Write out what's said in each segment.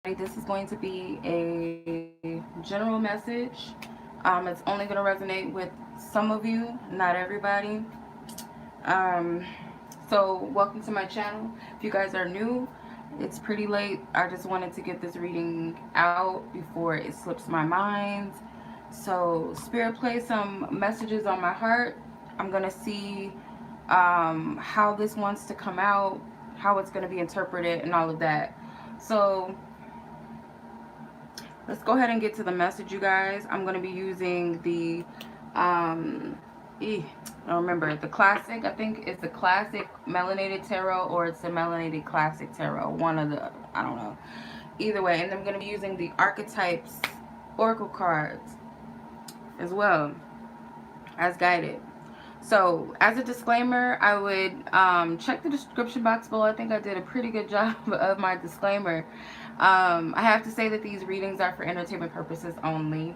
This is going to be a general message. It's only going to resonate with some of you, not everybody. Um, so, welcome to my channel. If you guys are new, it's pretty late. I just wanted to get this reading out before it slips my mind. So, Spirit, play some messages on my heart. I'm going to see how this wants to come out, how it's going to be interpreted, and all of that. So, let's go ahead and get to the message, you guys. I'm going to be using the, I don't remember, the classic, I think it's the classic melanated tarot, or it's the melanated classic tarot. One of the, I don't know. Either way, and I'm going to be using the Archetypes Oracle cards as well as guided. So, as a disclaimer, I would check the description box below. I think I did a pretty good job of my disclaimer. I have to say that these readings are for entertainment purposes only.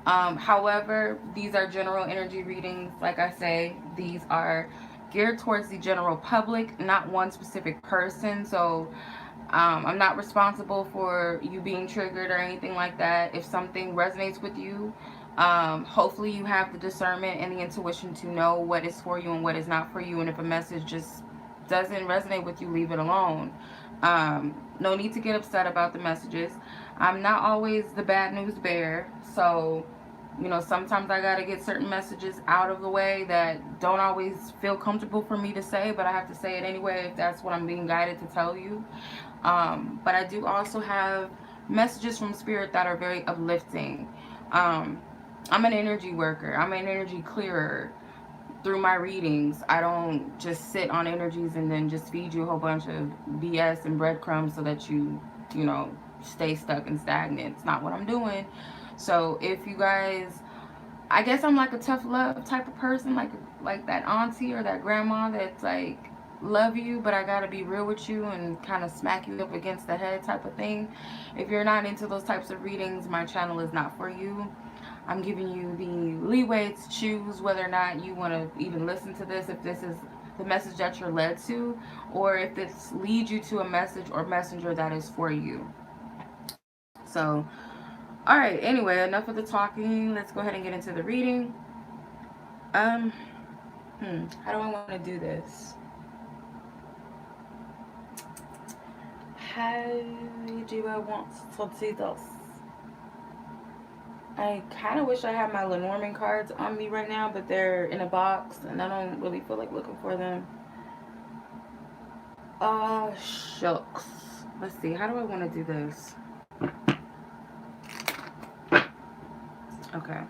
However, these are general energy readings. Like I say, these are geared towards the general public, not one specific person. So, I'm not responsible for you being triggered or anything like that. If something resonates with you, hopefully you have the discernment and the intuition to know what is for you and what is not for you. And if a message just doesn't resonate with you, leave it alone. No need to get upset about the messages. I'm not always the bad news bearer. So, you know, sometimes I got to get certain messages out of the way that don't always feel comfortable for me to say, but I have to say it anyway if that's what I'm being guided to tell you. But I do also have messages from Spirit that are very uplifting. I'm an energy worker. I'm an energy clearer through my readings. I don't just sit on energies and then just feed you a whole bunch of BS and breadcrumbs so that you know, stay stuck and stagnant. It's not what I'm doing. So if you guys, I guess I'm like a tough love type of person, like that auntie or that grandma that's like, love you, but I gotta be real with you and kind of smack you up against the head type of thing. If you're not into those types of readings, my channel is not for you. I'm giving you the leeway to choose whether or not you want to even listen to this, if this is the message that you're led to, or if this leads you to a message or messenger that is for you. So, alright, anyway, enough of the talking. Let's go ahead and get into the reading. Um, how do I want to do this? How do I want to do this? I kind of wish I had my Lenormand cards on me right now, but they're in a box, and I don't really feel like looking for them. Oh, shucks. Let's see. How do I want to do this? Okay.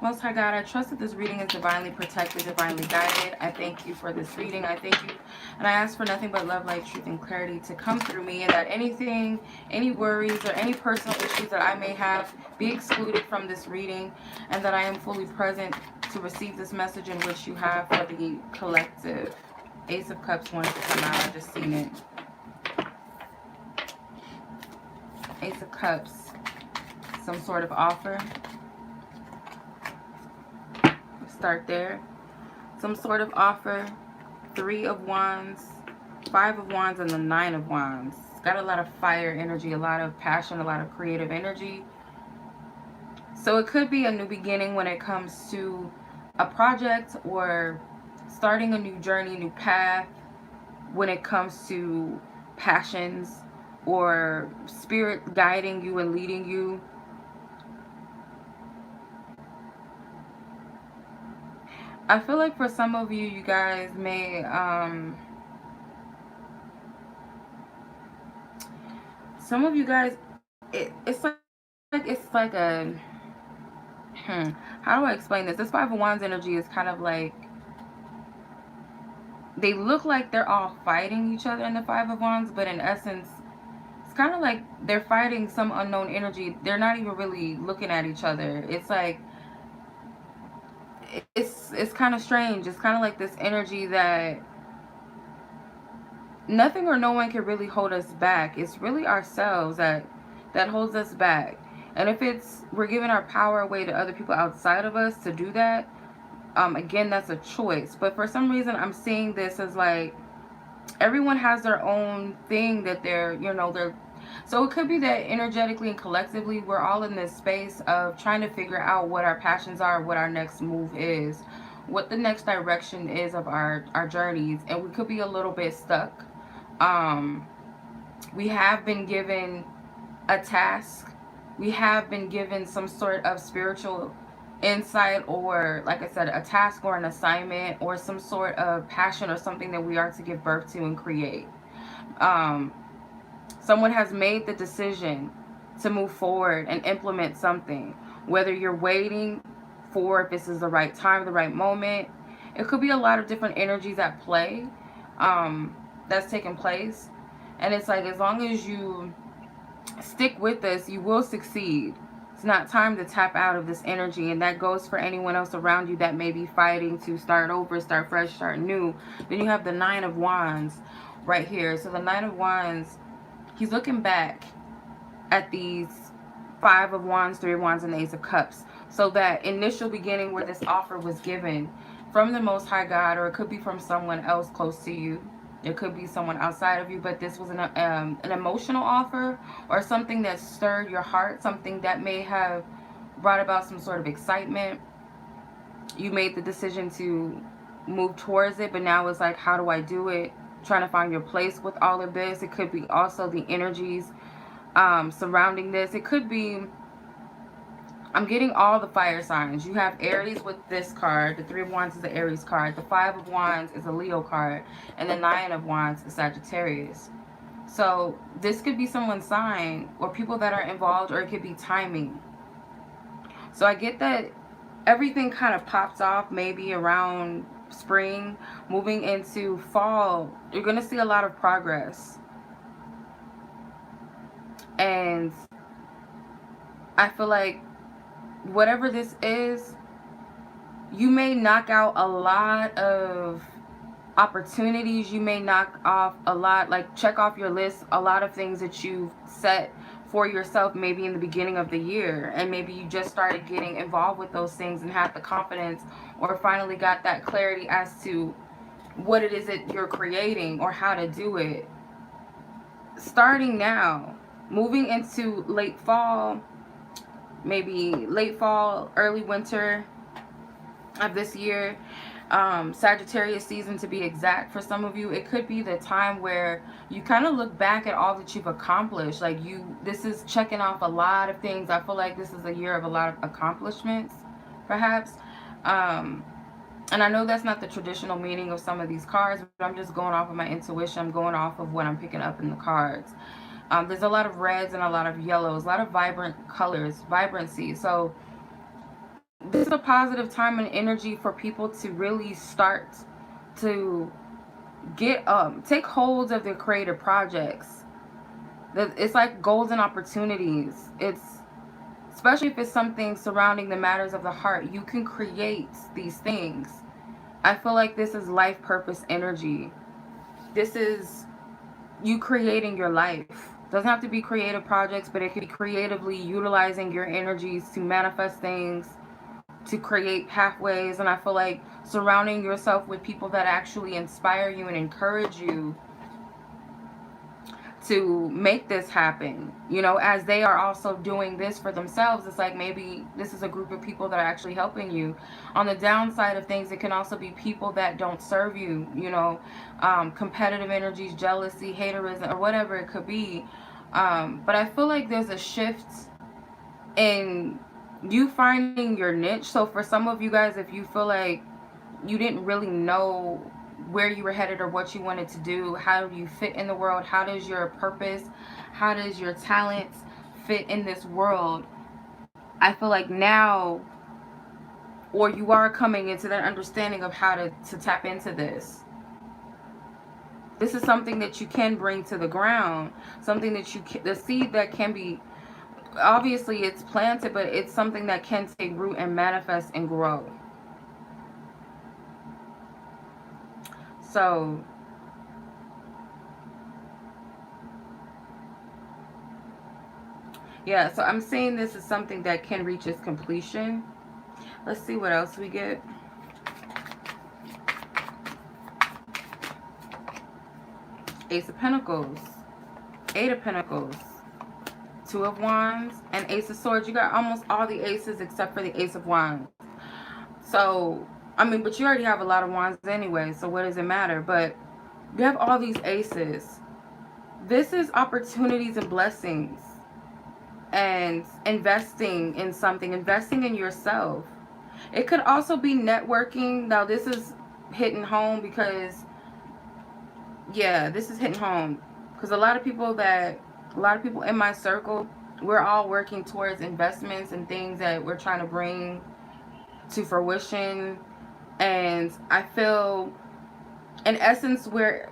Most High God, I trust that this reading is divinely protected, divinely guided. I thank you for this reading. I thank you. And I ask for nothing but love, light, truth, and clarity to come through me. And that anything, any worries, or any personal issues that I may have be excluded from this reading. And that I am fully present to receive this message in which you have for the collective. Ace of Cups wanted to come out. I just seen it. Ace of Cups. Some sort of offer. Start there. Some sort of offer. 3 of Wands, 5 of Wands, and the 9 of Wands. It's got a lot of fire energy, a lot of passion, a lot of creative energy. So it could be a new beginning when it comes to a project, or starting a new journey, new path when it comes to passions, or spirit guiding you and leading you. I feel like for some of you, you guys may, some of you guys, it's like a, how do I explain this? This 5 of Wands energy is kind of like, they look like they're all fighting each other in the 5 of Wands, but in essence, it's kind of like they're fighting some unknown energy. They're not even really looking at each other. It's like, it's kind of strange. It's kind of like this energy that nothing or no one can really hold us back. It's really ourselves that holds us back. And if it's, we're giving our power away to other people outside of us to do that, again, that's a choice. But for some reason, I'm seeing this as like, everyone has their own thing that they're, they're, so it could be that energetically and collectively we're all in this space of trying to figure out what our passions are, what our next move is, what the next direction is of our journeys, and we could be a little bit stuck. We have been given a task, we have been given some sort of spiritual insight, or like I said, a task or an assignment or some sort of passion or something that we are to give birth to and create. um, Someone has made the decision to move forward and implement something, whether you're waiting for if this is the right time, the right moment. It could be a lot of different energies at play, that's taking place. And it's like, as long as you stick with this, you will succeed. It's not time to tap out of this energy. And that goes for anyone else around you that may be fighting to start over, start fresh, start new. Then you have the Nine of Wands right here. So the Nine of Wands, he's looking back at these Five of Wands, Three of Wands, and the Ace of Cups. So that initial beginning where this offer was given from the Most High God, or it could be from someone else close to you. It could be someone outside of you, but this was an emotional offer, or something that stirred your heart, something that may have brought about some sort of excitement. You made the decision to move towards it, but now it's like, how do I do it? Trying to find your place with all of this. It could be also the energies surrounding this. It could be, I'm getting all the fire signs. You have Aries with this card. The Three of Wands is the Aries card. The Five of Wands is a Leo card. And the Nine of Wands is Sagittarius. So this could be someone's sign, or people that are involved, or it could be timing. So I get that everything kind of pops off maybe around spring, moving into fall. You're going to see a lot of progress. And I feel like whatever this is, you may knock out a lot of opportunities. You may knock off a lot, like check off your list, a lot of things that you've set for yourself maybe in the beginning of the year, and maybe you just started getting involved with those things and had the confidence, or finally got that clarity as to what it is that you're creating or how to do it. Starting now, moving into late fall, maybe late fall, early winter of this year, Sagittarius season to be exact for some of you, it could be the time where you kind of look back at all that you've accomplished. Like this is checking off a lot of things. I feel like this is a year of a lot of accomplishments, perhaps. And I know that's not the traditional meaning of some of these cards, but I'm just going off of my intuition. I'm going off of what I'm picking up in the cards. There's a lot of reds and a lot of yellows, a lot of vibrant colors, vibrancy. So this is a positive time and energy for people to really start to get take hold of their creative projects. It's like golden opportunities. It's especially if it's something surrounding the matters of the heart. You can create these things. I feel like this is life purpose energy. This is you creating your life. Doesn't have to be creative projects, but it could be creatively utilizing your energies to manifest things, to create pathways. And I feel like surrounding yourself with people that actually inspire you and encourage you to make this happen, you know, as they are also doing this for themselves. It's like maybe this is a group of people that are actually helping you. On the downside of things, it can also be people that don't serve you, you know, competitive energies, jealousy, haterism, or whatever it could be. But I feel like there's a shift in you finding your niche. So for some of you guys, if you feel like you didn't really know where you were headed or what you wanted to do, how do you fit in the world, how does your purpose, how does your talents fit in this world, I feel like now, or you are coming into that understanding of how to tap into this. This is something that you can bring to the ground, something that you can, the seed that can be, obviously it's planted, but it's something that can take root and manifest and grow. So yeah, so I'm saying this is something that can reach its completion. Let's see what else we get. Ace of Pentacles, Eight of Pentacles, Two of Wands, and Ace of Swords. You got almost all the aces except for the Ace of Wands. So, I mean, but you already have a lot of wands anyway, so what does it matter? But you have all these aces. This is opportunities and blessings and investing in something, investing in yourself. It could also be networking. Now, this is hitting home because, yeah, this is hitting home. Because a lot of people in my circle, we're all working towards investments and things that we're trying to bring to fruition. And I feel, in essence, we're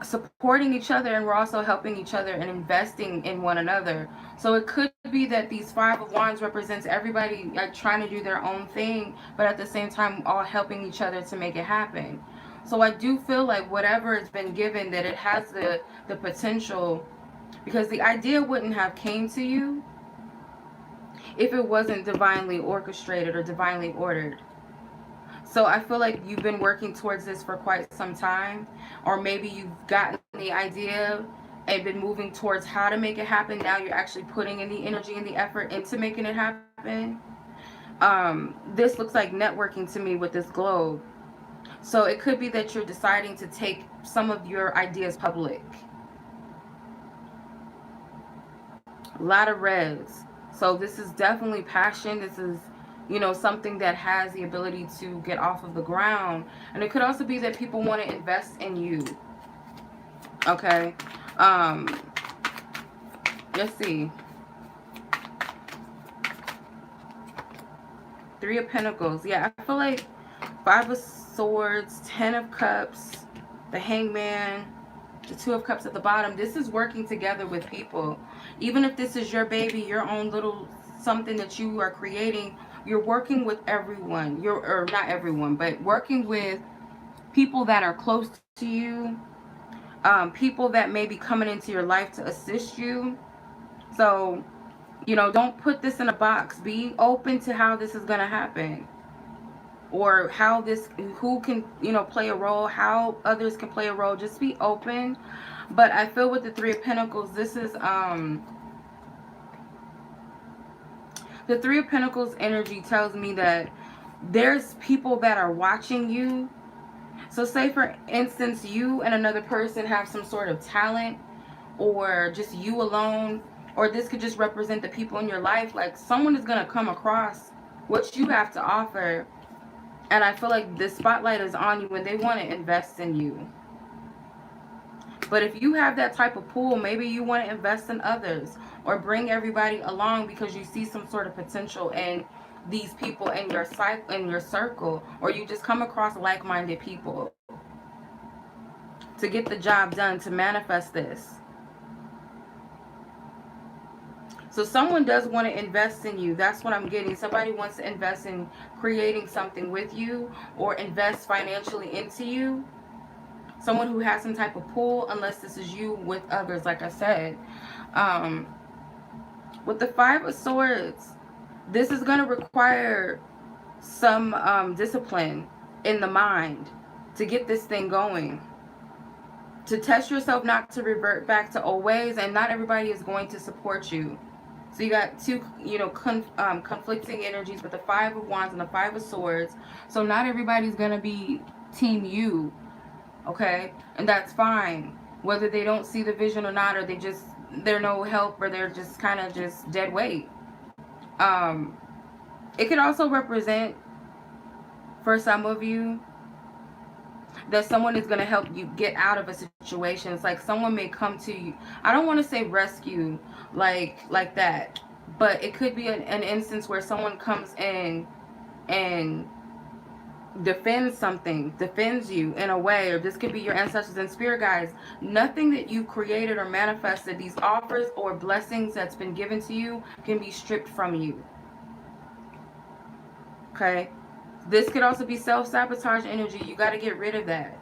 supporting each other and we're also helping each other and investing in one another. So it could be that these Five of Wands represents everybody like trying to do their own thing, but at the same time all helping each other to make it happen. So I do feel like whatever has been given, that it has the potential, because the idea wouldn't have came to you if it wasn't divinely orchestrated or divinely ordered. So I feel like you've been working towards this for quite some time, or maybe you've gotten the idea and been moving towards how to make it happen. Now you're actually putting in the energy and the effort into making it happen. This looks like networking to me with this globe. So it could be that you're deciding to take some of your ideas public. A lot of reds. So this is definitely passion. This is, you know, something that has the ability to get off of the ground. And it could also be that people want to invest in you. Okay. Let's see. Three of Pentacles. Yeah, I feel like Five of Swords, Ten of Cups, the Hangman, the Two of Cups at the bottom. This is working together with people. Even if this is your baby, your own little something that you are creating, you're working with everyone. Or not everyone, but working with people that are close to you. People that may be coming into your life to assist you. So, you know, don't put this in a box. Be open to how this is going to happen. Or how this, who can, you know, play a role, how others can play a role. Just be open. But I feel with the Three of Pentacles, this is, the Three of Pentacles energy tells me that there's people that are watching you. So say, for instance, you and another person have some sort of talent, or just you alone, or this could just represent the people in your life. Like, someone is going to come across what you have to offer. And I feel like the spotlight is on you when they want to invest in you. But if you have that type of pull, maybe you want to invest in others or bring everybody along because you see some sort of potential in these people in your circle, or you just come across like-minded people to get the job done, to manifest this. So someone does want to invest in you. That's what I'm getting. Somebody wants to invest in creating something with you, or invest financially into you. Someone who has some type of pull, unless this is you with others, like I said. With the Five of Swords, this is going to require some discipline in the mind to get this thing going. To test yourself not to revert back to old ways, and not everybody is going to support you. So you got two, you know, conflicting energies with the Five of Wands and the Five of Swords. So not everybody's going to be team you, okay? And that's fine. Whether they don't see the vision or not, or they're no help, or they're just kind of just dead weight. It could also represent, for some of you, that someone is going to help you get out of a situation. It's like someone may come to you. I don't want to say rescue like that, but it could be an instance where someone comes in and defends something, defends you in a way, or this could be your ancestors and spirit guides. Nothing that you created or manifested, these offers or blessings that's been given to you, can be stripped from you. Okay? This could also be self-sabotage energy. You got to get rid of that.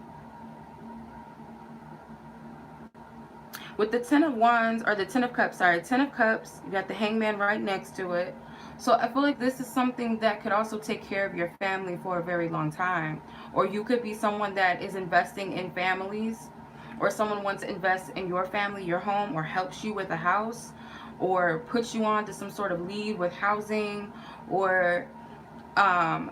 With the Ten of Wands, or the Ten of Cups, sorry, Ten of Cups, you got the Hangman right next to it. So I feel like this is something that could also take care of your family for a very long time. Or you could be someone that is investing in families, or someone wants to invest in your family, your home, or helps you with a house, or puts you on to some sort of lead with housing, or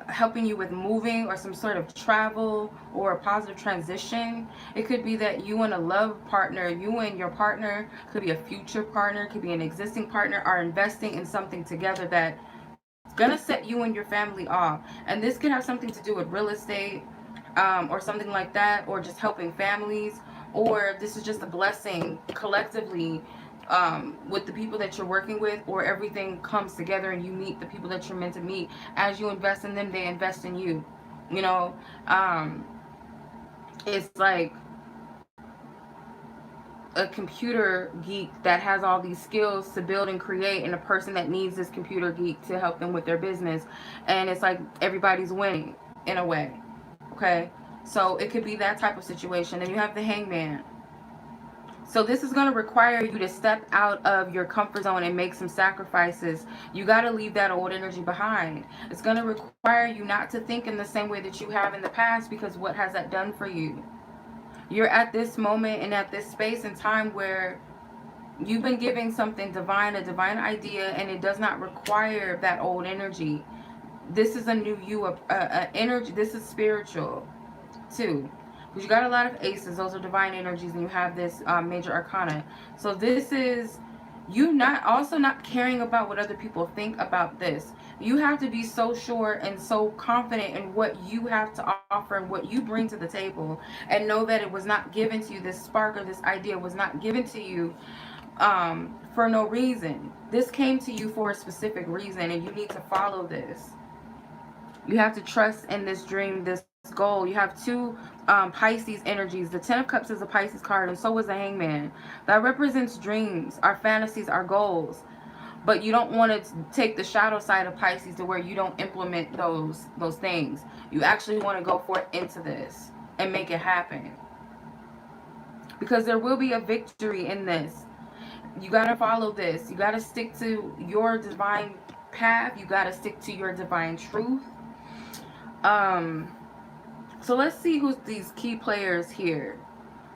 helping you with moving or some sort of travel or a positive transition. It could be that you and a love partner, you and your partner, could be a future partner, could be an existing partner, are investing in something together that's gonna set you and your family off. And this could have something to do with real estate, or something like that, or just helping families, or this is just a blessing collectively, with the people that you're working with, or everything comes together and you meet the people that you're meant to meet. As you invest in them, they invest in you. You know, it's like a computer geek that has all these skills to build and create, and a person that needs this computer geek to help them with their business. And it's like everybody's winning in a way. Okay, so it could be that type of situation. And you have the Hangman. So this is going to require you to step out of your comfort zone and make some sacrifices. You got to leave that old energy behind. It's going to require you not to think in the same way that you have in the past, because what has that done for you? You're at this moment and at this space and time where you've been giving something divine, a divine idea, and it does not require that old energy. This is a new you, a energy. This is spiritual too. Because you got a lot of aces, those are divine energies, and you have this major arcana. So this is you not caring about what other people think about this. You have to be so sure and so confident in what you have to offer and what you bring to the table, and know that it was not given to you. This spark of this idea was not given to you for no reason. This came to you for a specific reason, and you need to follow this. You have to trust in this dream, this goal. You have two Pisces energies. The Ten of Cups is a Pisces card, and so is the Hangman. That represents dreams, our fantasies, our goals. But you don't want to take the shadow side of Pisces to where you don't implement those things. You actually want to go forth into this and make it happen. Because there will be a victory in this. You got to follow this. You got to stick to your divine path. You got to stick to your divine truth. So let's see who's these key players here.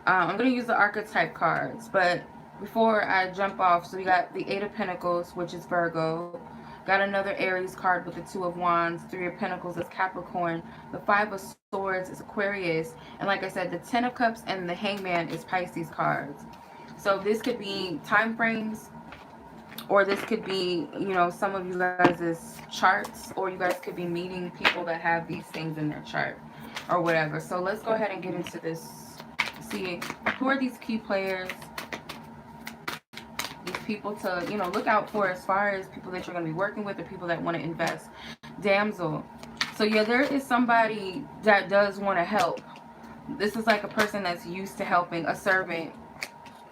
I'm going to use the Archetype cards, but before I jump off, so we got the Eight of Pentacles, which is Virgo. Got another Aries card with the Two of Wands. Three of Pentacles is Capricorn. The Five of Swords is Aquarius. And like I said, the Ten of Cups and the Hangman is Pisces cards. So this could be time frames, or this could be, you know, some of you guys' charts, or you guys could be meeting people that have these things in their chart or whatever. So let's go ahead and get into this. See, who are these key players? These people to, you know, look out for as far as people that you're going to be working with, or people that want to invest. Damsel. So yeah, there is somebody that does want to help. This is like a person that's used to helping, a servant.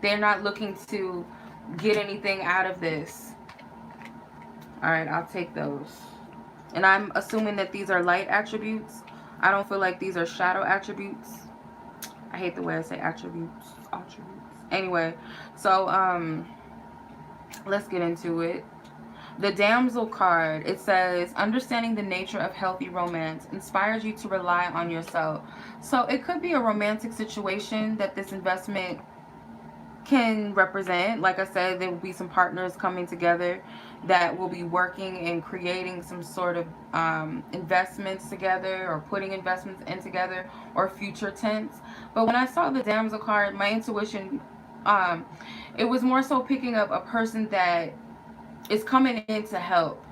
They're not looking to get anything out of this. Alright, I'll take those. And I'm assuming that these are light attributes. I don't feel like these are shadow attributes. I hate the way I say attributes. Anyway, so let's get into it. The Damsel card, it says, understanding the nature of healthy romance inspires you to rely on yourself. So it could be a romantic situation that this investment can represent. Like I said, there will be some partners coming together that will be working and creating some sort of investments together, or putting investments in together, or future tense. But when I saw the Damsel card, my intuition, it was more so picking up a person that is coming in to help.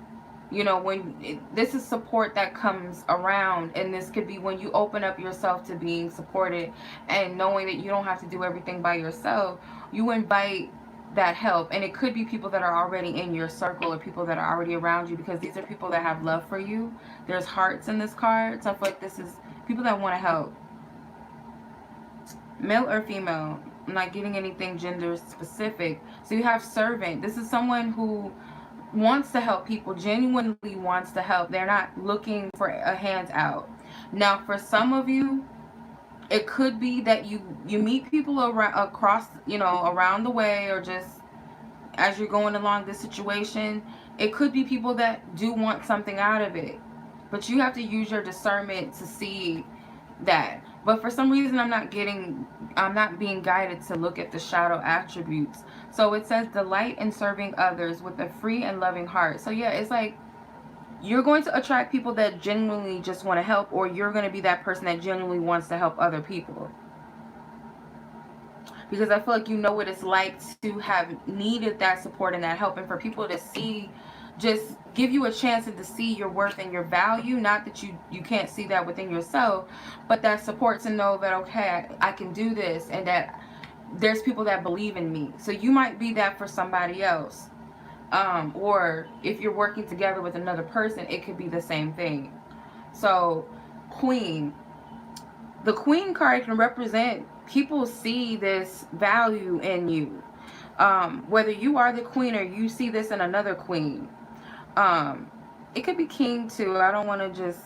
You know, when this is support that comes around, and this could be when you open up yourself to being supported and knowing that you don't have to do everything by yourself. You invite that help, and it could be people that are already in your circle, or people that are already around you, because these are people that have love for you. There's hearts in this card, so I feel like this is people that want to help. Male or female, I'm not getting anything gender specific. So you have servant. This is someone who wants to help people, genuinely wants to help. They're not looking for a handout. Now, for some of you, it could be that you meet people across, you know, around the way, or just as you're going along this situation. It could be people that do want something out of it, but you have to use your discernment to see that. But for some reason, I'm not being guided to look at the shadow attributes. So it says delight in serving others with a free and loving heart. So yeah, it's like you're going to attract people that genuinely just want to help, or you're going to be that person that genuinely wants to help other people. Because I feel like you know what it's like to have needed that support and that help, and for people to see, just give you a chance and to see your worth and your value. Not that you can't see that within yourself, but that support to know that, okay, I can do this, and that there's people that believe in me. So you might be that for somebody else. Or if you're working together with another person, it could be the same thing. So, Queen. The Queen card can represent people see this value in you. Whether you are the queen or you see this in another queen. It could be king too. I don't want to just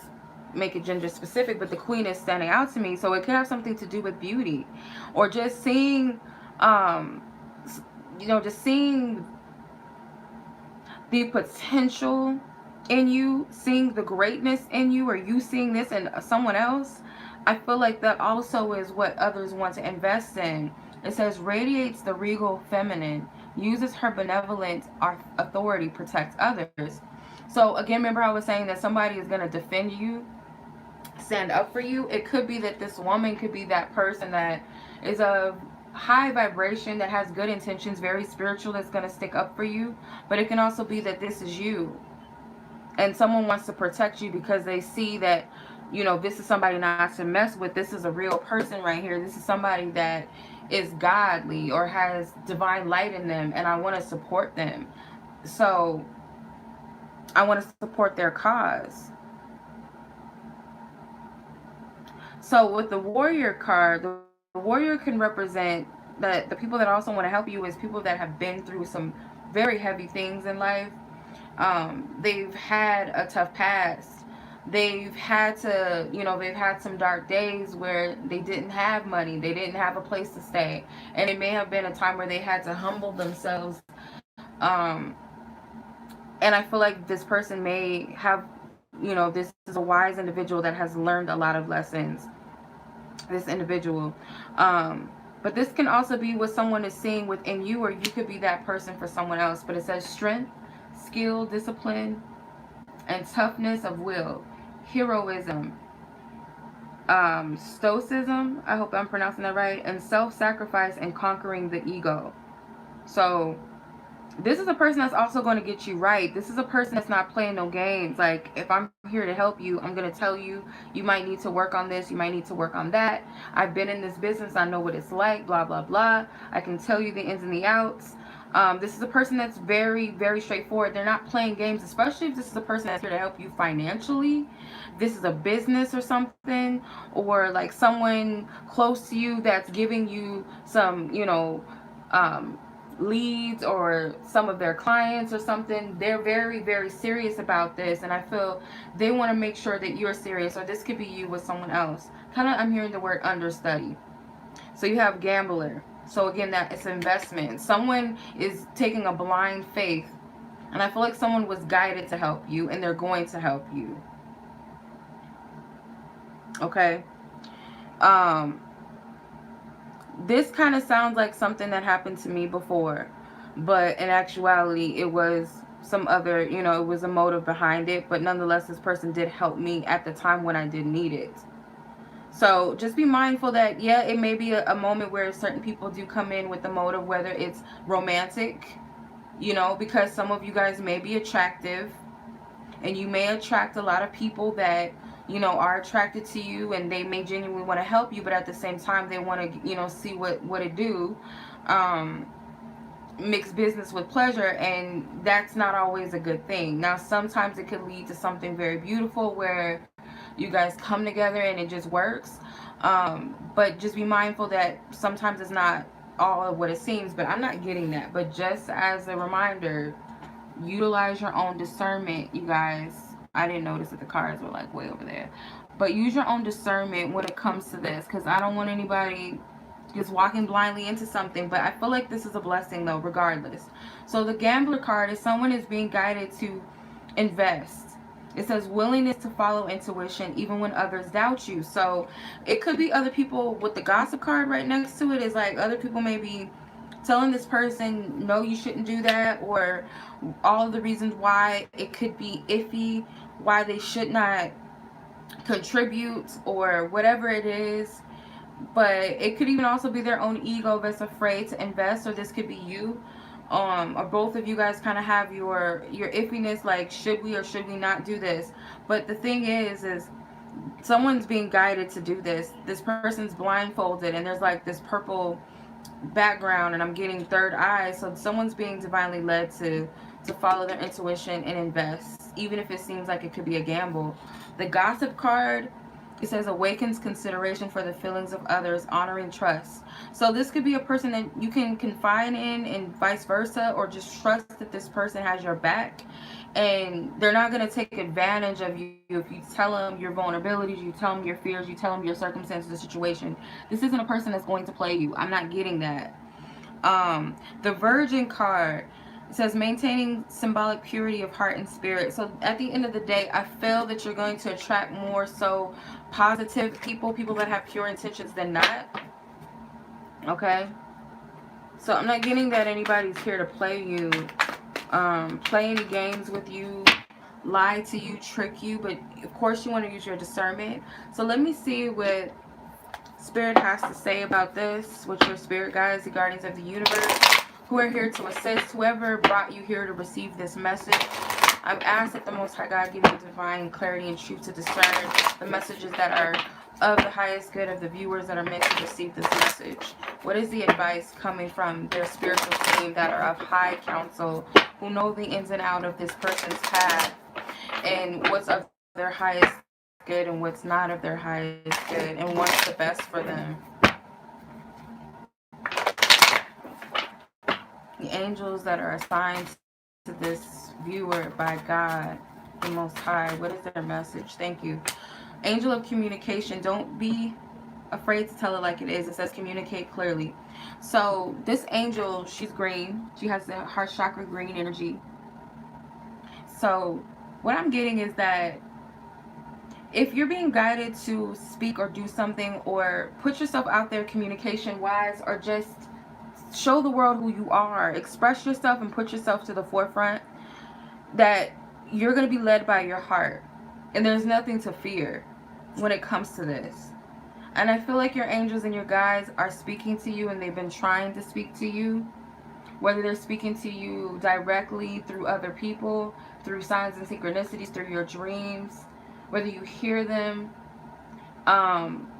make it gender specific, but the queen is standing out to me. So it could have something to do with beauty. Or just seeing, just seeing the potential in you, seeing the greatness in you, or you seeing this in someone else. I feel like that also is what others want to invest in. It says radiates the regal feminine, uses her benevolent authority, protects others. So again, remember I was saying that somebody is going to defend you, stand up for you. It could be that this woman could be that person that is of high vibration, that has good intentions, very spiritual, that's going to stick up for you. But it can also be that this is you, and someone wants to protect you because they see that, this is somebody not to mess with. This is a real person right here. This is somebody that is godly or has divine light in them, and I want to support them. So I want to support their cause. So with the Warrior card, the Warrior can represent that the people that also want to help you is people that have been through some very heavy things in life. They've had a tough past. They've had to, they've had some dark days where they didn't have money. They didn't have a place to stay. And it may have been a time where they had to humble themselves. And I feel like this person may have, this is a wise individual that has learned a lot of lessons. This individual. But this can also be what someone is seeing within you, or you could be that person for someone else. But it says strength, skill, discipline, and toughness of will. Heroism, stoicism, I hope I'm pronouncing that right, and self-sacrifice and conquering the ego. So this is a person that's also going to get you right. This is a person that's not playing no games. Like, if I'm here to help you, I'm going to tell you, you might need to work on this, you might need to work on that. I've been in this business, I know what it's like, blah, blah, blah. I can tell you the ins and the outs. This is a person that's very, very straightforward. They're not playing games, especially if this is a person that's here to help you financially. This is a business or something, or like someone close to you that's giving you some, leads, or some of their clients or something. They're very, very serious about this, and I feel they want to make sure that you're serious. Or this could be you with someone else. Kind of, I'm hearing the word understudy. So you have gambler. So again, that it's investment. Someone is taking a blind faith, and I feel like someone was guided to help you, and they're going to help you. Okay. This kind of sounds like something that happened to me before, but in actuality, it was some other, it was a motive behind it. But nonetheless, this person did help me at the time when I did need it. So just be mindful that, yeah, it may be a moment where certain people do come in with the motive, whether it's romantic, because some of you guys may be attractive, and you may attract a lot of people that, are attracted to you, and they may genuinely want to help you, but at the same time, they want to, see what it do. Mix business with pleasure, and that's not always a good thing. Now, sometimes it could lead to something very beautiful where you guys come together and it just works. But just be mindful that sometimes it's not all of what it seems. But I'm not getting that. But just as a reminder, utilize your own discernment, you guys. I didn't notice that the cards were like way over there. But use your own discernment when it comes to this, because I don't want anybody just walking blindly into something. But I feel like this is a blessing though, regardless. So the gambler card is someone is being guided to invest. It says willingness to follow intuition even when others doubt you. So it could be other people with the gossip card right next to it. Is like other people may be telling this person, no, you shouldn't do that, or all of the reasons why it could be iffy, why they should not contribute, or whatever it is. But it could even also be their own ego that's afraid to invest, or this could be you, or both of you guys kind of have your iffiness, like should we or should we not do this. But the thing is someone's being guided to do this. This person's blindfolded and there's like this purple background, and I'm getting third eye. So someone's being divinely led to follow their intuition and invest, even if it seems like it could be a gamble. The gossip card, it says awakens consideration for the feelings of others, honoring trust. So this could be a person that you can confide in and vice versa, or just trust that this person has your back and they're not going to take advantage of you if you tell them your vulnerabilities, you tell them your fears, you tell them your circumstances, the situation. This isn't a person that's going to play you. I'm not getting that. The Virgin card, it says maintaining symbolic purity of heart and spirit. So at the end of the day, I feel that you're going to attract more so positive people that have pure intentions than not. Okay? So I'm not getting that anybody's here to play you, play any games with you, lie to you, trick you. But of course you want to use your discernment. So let me see what Spirit has to say about this, what your spirit guides, the guardians of the universe, who are here to assist, whoever brought you here to receive this message. I've asked that the Most High God give you divine clarity and truth to discern the messages that are of the highest good of the viewers that are meant to receive this message. What is the advice coming from their spiritual team that are of high counsel, who know the ins and out of this person's path, and what's of their highest good and what's not of their highest good, and what's the best for them? The angels that are assigned to this viewer by God, the Most High, what is their message? Thank you. Angel of communication, don't be afraid to tell it like it is. It says communicate clearly. So this angel, she's green. She has the heart chakra green energy. So what I'm getting is that if you're being guided to speak or do something, or put yourself out there communication wise, or just show the world who you are, express yourself and put yourself to the forefront, that you're going to be led by your heart, and there's nothing to fear when it comes to this. And I feel like your angels and your guides are speaking to you, and they've been trying to speak to you, whether they're speaking to you directly through other people, through signs and synchronicities, through your dreams, whether you hear them,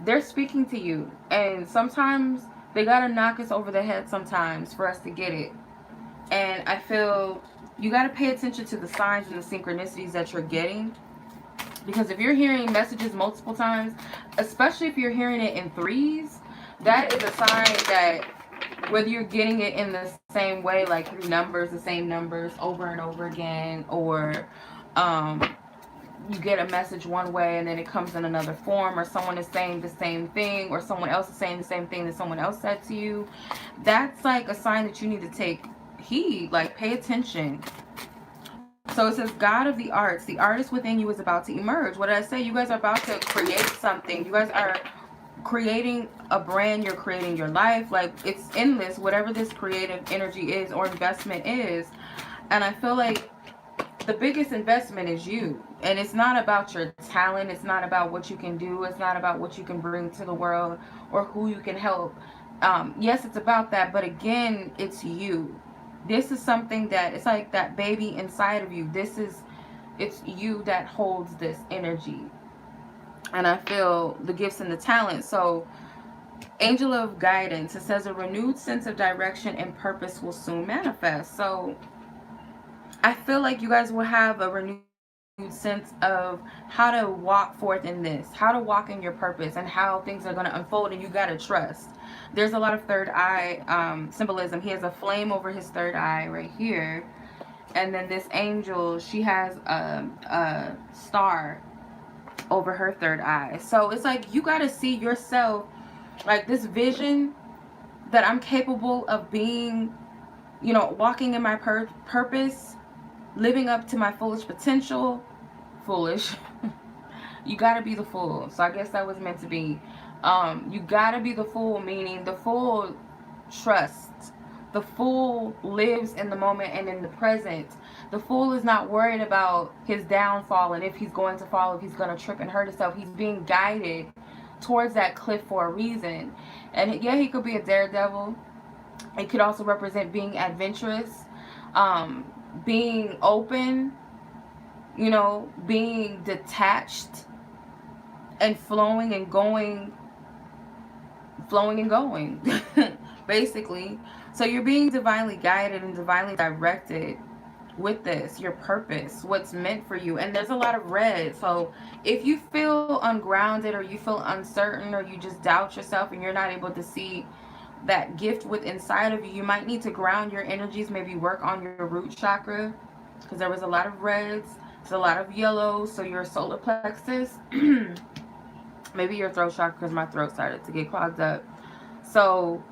they're speaking to you. And sometimes they gotta knock us over the head sometimes for us to get it. And I feel you gotta pay attention to the signs and the synchronicities that you're getting, because if you're hearing messages multiple times, especially if you're hearing it in threes, that is a sign that whether you're getting it in the same way, like three numbers, the same numbers over and over again, or you get a message one way and then it comes in another form, or someone is saying the same thing, or someone else is saying the same thing that someone else said to you, that's like a sign that you need to take heed, like pay attention. So it says God of the arts, the artist within you is about to emerge. What did I say? You guys are about to create something. You guys are creating a brand. You're creating your life. Like, it's endless, whatever this creative energy is or investment is. And I feel like the biggest investment is you. And it's not about your talent. It's not about what you can do. It's not about what you can bring to the world or who you can help. Yes, it's about that. But again, it's you. This is something that, it's like that baby inside of you. It's you that holds this energy. And I feel the gifts and the talent. So, angel of guidance, it says a renewed sense of direction and purpose will soon manifest. So, I feel like you guys will have a renewed sense of how to walk forth in this, how to walk in your purpose, and how things are going to unfold, and you got to trust. There's a lot of third eye symbolism. He has a flame over his third eye right here, and then this angel, she has a star over her third eye. So it's like you got to see yourself, like this vision that I'm capable of being, you know, walking in my purpose, living up to my fullest potential, foolish. You gotta be the fool. So I guess that was meant to be. You gotta be the fool, meaning the fool trusts. The fool lives in the moment and in the present. The fool is not worried about his downfall and if he's going to fall, if he's going to trip and hurt himself. He's being guided towards that cliff for a reason. And yeah, he could be a daredevil. It could also represent being adventurous, being open, you know, being detached and flowing and going, basically. So you're being divinely guided and divinely directed with this, your purpose, what's meant for you. And there's a lot of red. So if you feel ungrounded or you feel uncertain or you just doubt yourself and you're not able to see that gift within inside of you, you might need to ground your energies, maybe work on your root chakra, because there was a lot of reds, there's a lot of yellows. So your solar plexus, maybe your throat chakra, because my throat started to get clogged up. So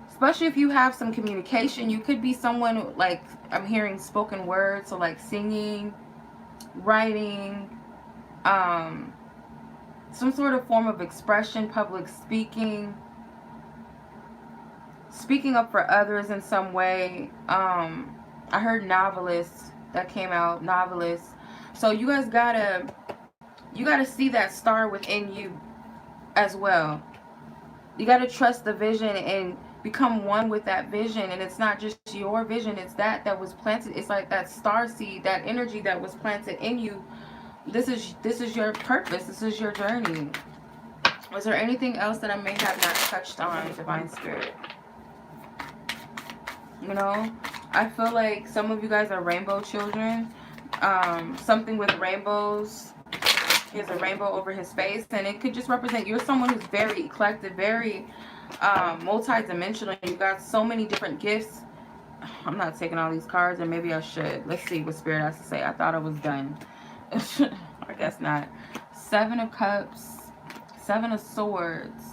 especially if you have some communication, you could be someone who, like, I'm hearing spoken words, so like singing, writing, some sort of form of expression, public speaking, speaking up for others in some way. I heard novelist, that came out, novelist. So you guys gotta see that star within you as well. You gotta trust the vision and become one with that vision. And it's not just your vision, it's that was planted. It's like that star seed, that energy that was planted in you. This is your purpose. This is your journey. Was there anything else that I may have not touched on, Divine Spirit? You know, I feel like some of you guys are rainbow children. Something with rainbows. He has a rainbow over his face, and it could just represent you're someone who's very eclectic, very multi-dimensional. You got so many different gifts. I'm not taking all these cards, and maybe I should. Let's see what Spirit has to say. I thought I was done. I guess not. 7 of Cups, 7 of Swords,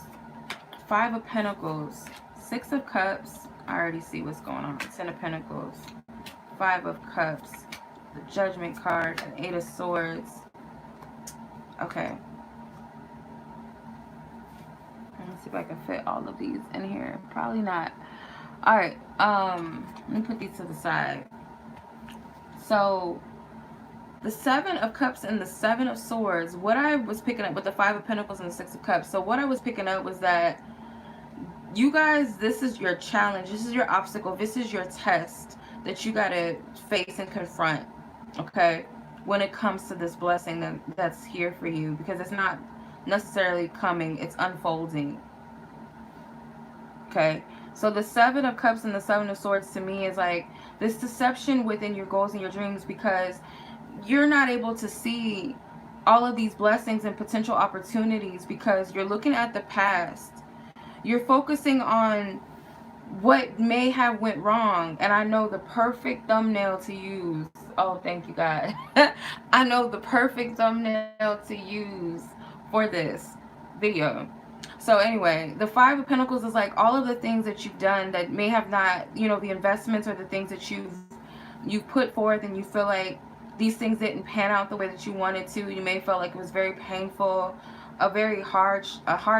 5 of Pentacles, 6 of Cups. I already see what's going on. 10 of Pentacles, 5 of Cups, the Judgment card, and 8 of Swords. Okay. Let me see if I can fit all of these in here. Probably not. Alright, let me put these to the side. So, the 7 of Cups and the 7 of Swords, what I was picking up with the 5 of Pentacles and the 6 of Cups, so what I was picking up was that you guys, this is your challenge, this is your obstacle, this is your test that you gotta face and confront, okay? When it comes to this blessing that's here for you, because it's not necessarily coming, it's unfolding. Okay, so the 7 of Cups and the 7 of Swords to me is like this deception within your goals and your dreams, because you're not able to see all of these blessings and potential opportunities because you're looking at the past. You're focusing on what may have went wrong. And I know the perfect thumbnail to use. Oh, thank you, God. I know the perfect thumbnail to use for this video. So anyway, the 5 of Pentacles is like all of the things that you've done that may have not, you know, the investments or the things that you've put forth, and you feel like these things didn't pan out the way that you wanted to. You may feel like it was very painful, a very hard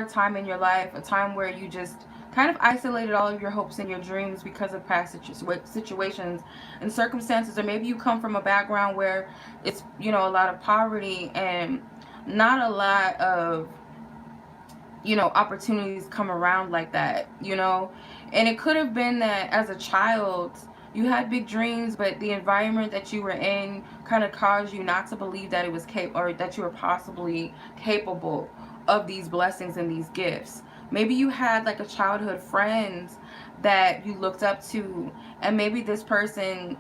time in your life, a time where you just kind of isolated all of your hopes and your dreams because of past situations and circumstances. Or maybe you come from a background where it's, you know, a lot of poverty and not a lot of, you know, opportunities come around like that, you know. And it could have been that as a child you had big dreams, but the environment that you were in kind of caused you not to believe that it was or that you were possibly capable of these blessings and these gifts. Maybe you had like a childhood friend that you looked up to, and maybe this person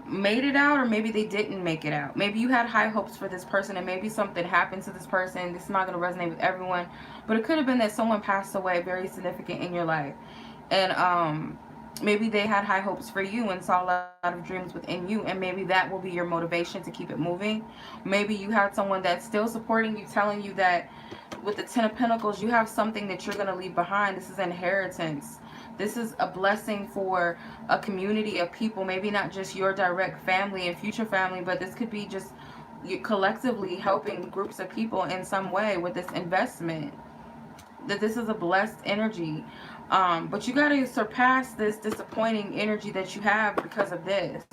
made it out, or maybe they didn't make it out. Maybe you had high hopes for this person, and maybe something happened to this person. This is not going to resonate with everyone, but it could have been that someone passed away very significant in your life, and maybe they had high hopes for you and saw a lot of dreams within you, and maybe that will be your motivation to keep it moving. Maybe you had someone that's still supporting you, telling you that with the 10 of Pentacles, you have something that you're going to leave behind. This is inheritance. This is a blessing for a community of people, maybe not just your direct family and future family, but this could be just you collectively helping groups of people in some way with this investment. That this is a blessed energy. But you got to surpass this disappointing energy that you have because of this.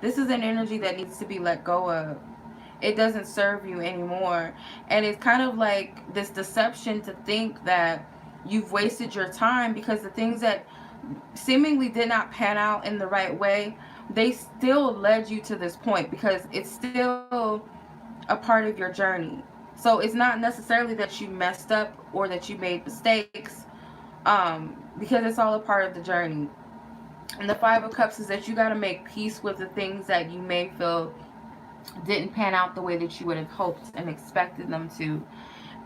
This is an energy that needs to be let go of. It doesn't serve you anymore. And it's kind of like this deception to think that you've wasted your time, because the things that seemingly did not pan out in the right way, they still led you to this point, because it's still a part of your journey. So it's not necessarily that you messed up or that you made mistakes, because it's all a part of the journey. And the Five of Cups is that you got to make peace with the things that you may feel didn't pan out the way that you would have hoped and expected them to,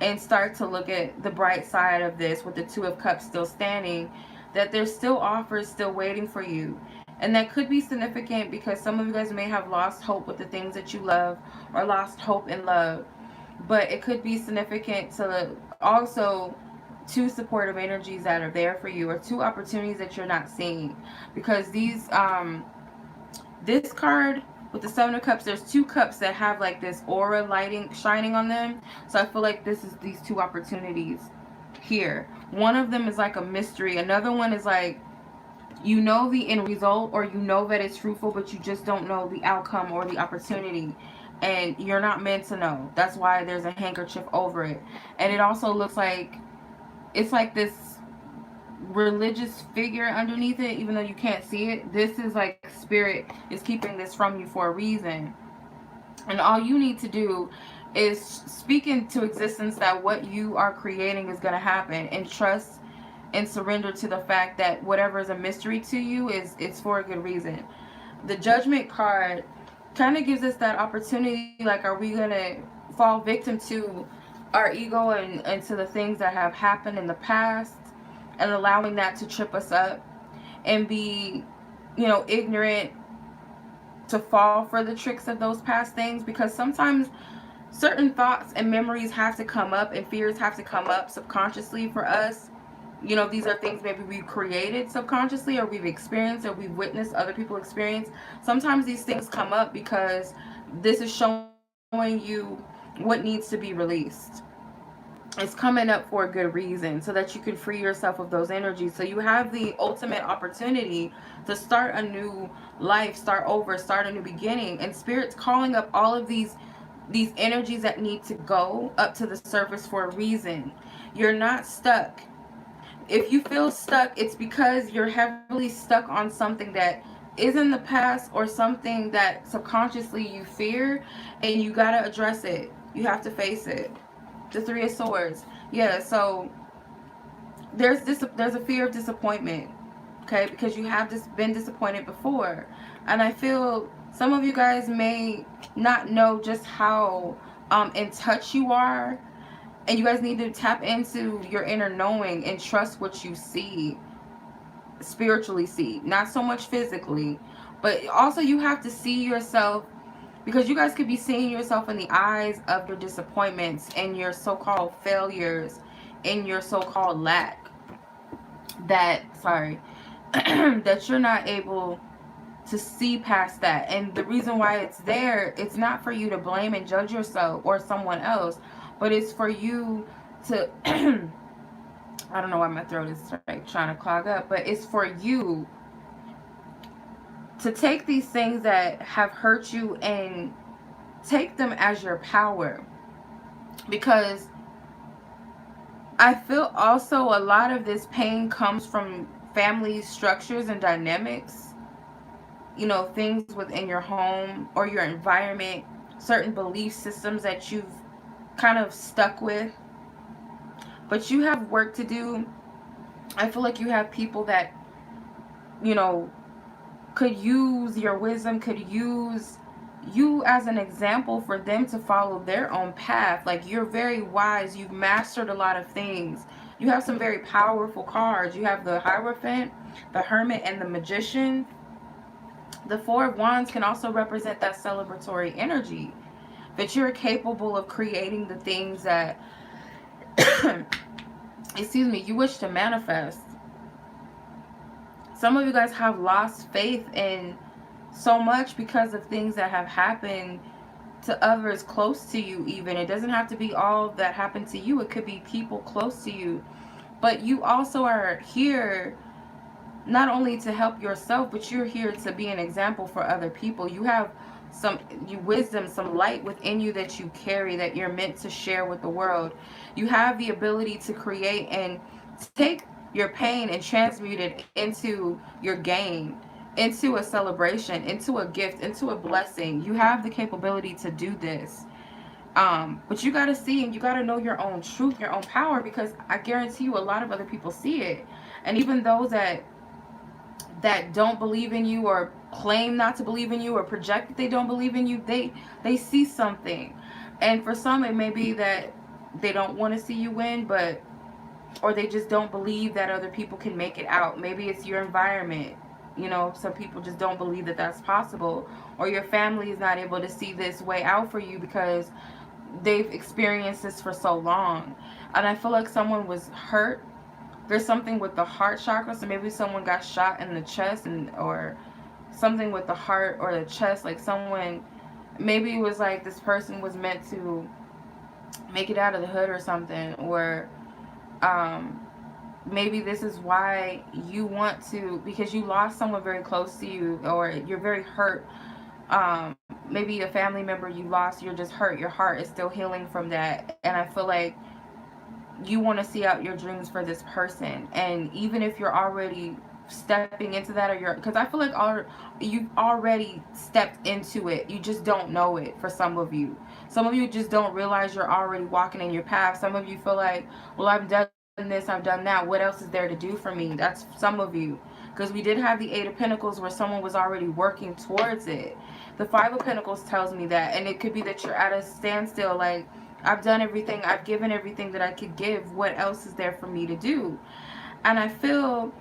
and start to look at the bright side of this with the Two of Cups still standing, that there's still offers still waiting for you. And that could be significant because some of you guys may have lost hope with the things that you love, or lost hope in love. But it could be significant to also two supportive energies that are there for you, or two opportunities that you're not seeing. Because these this card with the Seven of Cups, there's two cups that have like this aura lighting shining on them. So I feel like this is these two opportunities here. One of them is like a mystery. Another one is like, you know the end result, or you know that it's fruitful, but you just don't know the outcome or the opportunity. And you're not meant to know. That's why there's a handkerchief over it. And it also looks like it's like this religious figure underneath it, even though you can't see it. This is like spirit is keeping this from you for a reason. And all you need to do is speak into existence that what you are creating is going to happen, and trust and surrender to the fact that whatever is a mystery to you it's for a good reason. The Judgment card kind of gives us that opportunity, like, are we going to fall victim to our ego and to the things that have happened in the past, and allowing that to trip us up and be, you know, ignorant to fall for the tricks of those past things. Because sometimes certain thoughts and memories have to come up, and fears have to come up subconsciously for us. You know, these are things maybe we've created subconsciously, or we've experienced, or we've witnessed other people experience. Sometimes these things come up because this is showing you what needs to be released. It's coming up for a good reason, so that you can free yourself of those energies. So you have the ultimate opportunity to start a new life, start over, start a new beginning. And Spirit's calling up all of these energies that need to go up to the surface for a reason. You're not stuck. If you feel stuck, it's because you're heavily stuck on something that is in the past, or something that subconsciously you fear, and you got to address it. You have to face it. The Three of Swords. Yeah, so there's a fear of disappointment, okay? Because you have been disappointed before. And I feel some of you guys may not know just how in touch you are. And you guys need to tap into your inner knowing and trust what you see, spiritually see. Not so much physically. But also you have to see yourself, because you guys could be seeing yourself in the eyes of your disappointments and your so-called failures and your so-called lack. That you're not able to see past that. And the reason why it's there, it's not for you to blame and judge yourself or someone else, but it's for you to I don't know why my throat is like trying to clog up, but it's for you to take these things that have hurt you and take them as your power. Because I feel also a lot of this pain comes from family structures and dynamics. You know, things within your home or your environment, certain belief systems that you've kind of stuck with. But you have work to do. I feel like you have people that, you know, could use your wisdom, could use you as an example for them to follow their own path. Like, you're very wise. You've mastered a lot of things. You have some very powerful cards. You have the Hierophant, the Hermit, and the Magician. The Four of Wands can also represent that celebratory energy, that you're capable of creating the things that excuse me, you wish to manifest. Some of you guys have lost faith in so much because of things that have happened to others close to you. Even it doesn't have to be all that happened to you, it could be people close to you. But you also are here not only to help yourself, but you're here to be an example for other people. You have some wisdom, some light within you that you carry, that you're meant to share with the world. You have the ability to create and take your pain and transmute it into your gain, into a celebration, into a gift, into a blessing. You have the capability to do this. But you got to see and you got to know your own truth, your own power, because I guarantee you a lot of other people see it. And even those that don't believe in you, or claim not to believe in you, or project that they don't believe in you, they see something. And for some it may be that they don't want to see you win, but or they just don't believe that other people can make it out. Maybe it's your environment. You know, some people just don't believe that that's possible, or your family is not able to see this way out for you because they've experienced this for so long. And I feel like someone was hurt. There's something with the heart chakra, so maybe someone got shot in the chest, and or something with the heart or the chest, like someone, maybe it was like this person was meant to make it out of the hood or something, or maybe this is why you want to, because you lost someone very close to you, or you're very hurt. Maybe a family member you lost, you're just hurt, your heart is still healing from that, and I feel like you want to see out your dreams for this person. And even if you're already stepping into that, or you're, because I feel like you've already stepped into it, you just don't know it. For some of you just don't realize you're already walking in your path. Some of you feel like, well, I've done this, I've done that, what else is there to do for me? That's some of you, because we did have the Eight of Pentacles where someone was already working towards it. The Five of Pentacles tells me that, and it could be that you're at a standstill, like, I've done everything, I've given everything that I could give, what else is there for me to do? And I feel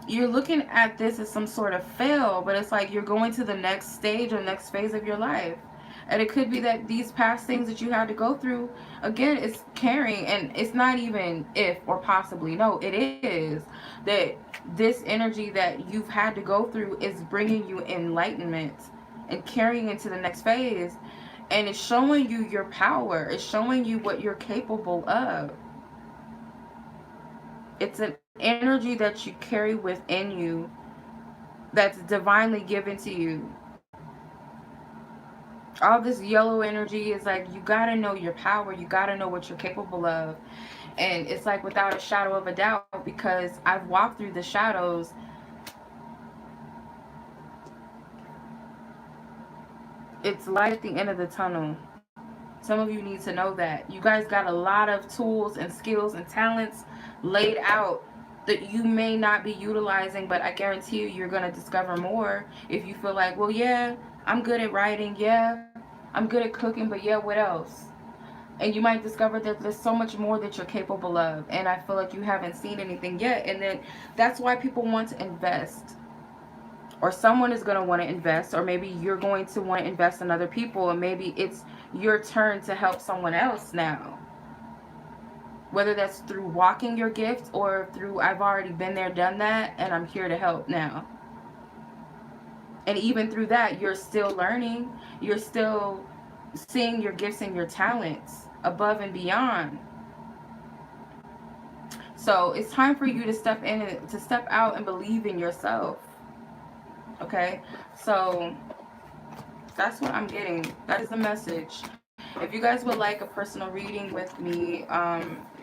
you're looking at this as some sort of fail, but it's like you're going to the next stage or next phase of your life. And it could be that these past things that you had to go through, again, it's carrying, and it's not even if or possibly, no, it is that this energy that you've had to go through is bringing you enlightenment and carrying into the next phase. And it's showing you your power. It's showing you what you're capable of. It's an energy that you carry within you that's divinely given to you. All this yellow energy is like, you gotta know your power. You gotta know what you're capable of. And it's like without a shadow of a doubt, because I've walked through the shadows. It's light at the end of the tunnel. Some of you need to know that. You guys got a lot of tools and skills and talents laid out that you may not be utilizing, but I guarantee you, you're going to discover more if you feel like, well, yeah, I'm good at writing. Yeah, I'm good at cooking, but yeah, what else? And you might discover that there's so much more that you're capable of. And I feel like you haven't seen anything yet. And then that's why people want to invest. Or someone is going to want to invest, or maybe you're going to want to invest in other people, and maybe it's your turn to help someone else now. Whether that's through walking your gift, or through, I've already been there, done that, and I'm here to help now. And even through that, you're still learning. You're still seeing your gifts and your talents above and beyond. So it's time for you to step in, to step out and believe in yourself. Okay, so that's what I'm getting. That is the message. If you guys would like a personal reading with me,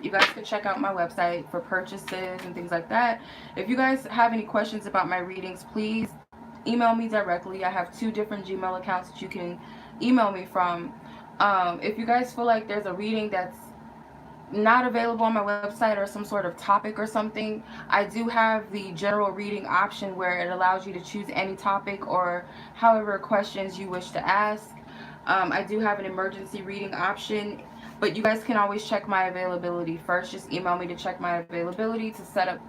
you guys can check out my website for purchases and things like that. If you guys have any questions about my readings, please email me directly. I have 2 different Gmail accounts that you can email me from. If you guys feel like there's a reading that's not available on my website, or some sort of topic or something, I do have the general reading option where it allows you to choose any topic or however questions you wish to ask. I do have an emergency reading option, but you guys can always check my availability first. Just email me to check my availability. To set up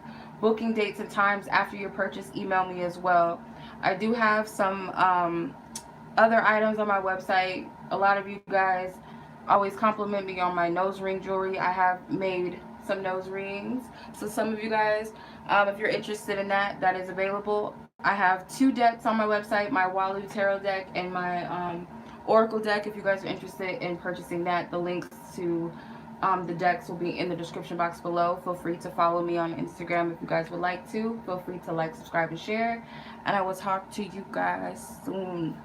booking dates and times after your purchase, email me as well. I do have some other items on my website. A lot of you guys always compliment me on my nose ring jewelry. I have made some nose rings. So some of you guys, if you're interested in that, that is available. I have 2 decks on my website, my Walu Tarot deck and my Oracle deck. If you guys are interested in purchasing that, the links to the decks will be in the description box below. Feel free to follow me on Instagram if you guys would like to. Feel free to like, subscribe, and share. And I will talk to you guys soon.